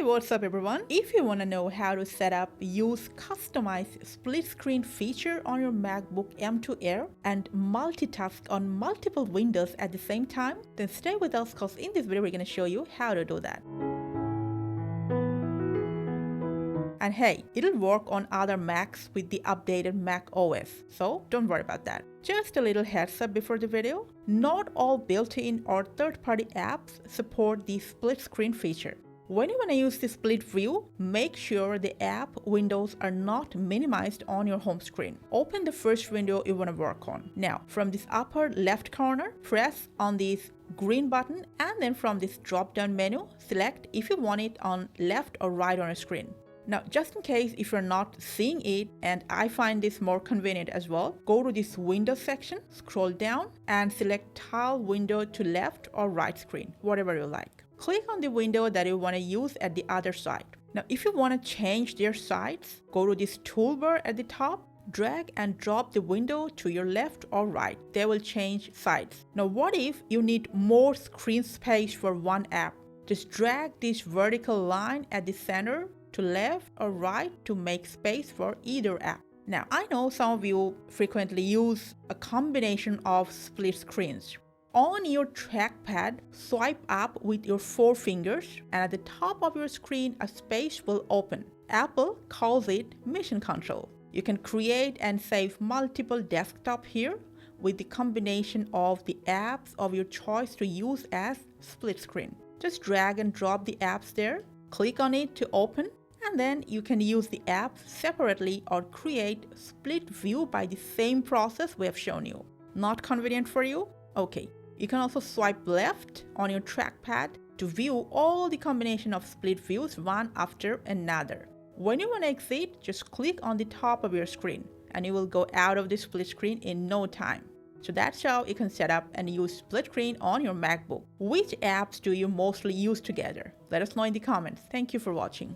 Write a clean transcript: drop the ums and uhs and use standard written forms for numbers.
Hey, what's up everyone? If you want to know how to set up, use customized split screen feature on your MacBook M2 Air and multitask on multiple windows at the same time, then stay with us because in this video we're going to show you how to do that. And hey, it'll work on other Macs with the updated macOS, so don't worry about that. Just a little heads up before the video, not all built-in or third-party apps support the split screen feature. When you want to use the split view, make sure the app windows are not minimized on your home screen. Open the first window you want to work on. Now, from this upper left corner, press on this green button, and then from this drop-down menu, select if you want it on left or right on your screen. Now, just in case if you're not seeing it, and I find this more convenient as well, go to this window section, scroll down, and select tile window to left or right screen, whatever you like. Click on the window that you want to use at the other side. Now, if you want to change their sides, go to this toolbar at the top, drag and drop the window to your left or right. They will change sides. Now, what if you need more screen space for one app? Just drag this vertical line at the center to left or right to make space for either app. Now, I know some of you frequently use a combination of split screens. On your trackpad, swipe up with your 4 fingers, and at the top of your screen, a space will open. Apple calls it Mission Control. You can create and save multiple desktops here with the combination of the apps of your choice to use as split screen. Just drag and drop the apps there, click on it to open, and then you can use the apps separately or create split view by the same process we have shown you. Not convenient for you? Okay. You can also swipe left on your trackpad to view all the combination of split views one after another. When you want to exit, just click on the top of your screen and you will go out of the split screen in no time. So that's how you can set up and use split screen on your MacBook. Which apps do you mostly use together? Let us know in the comments. Thank you for watching.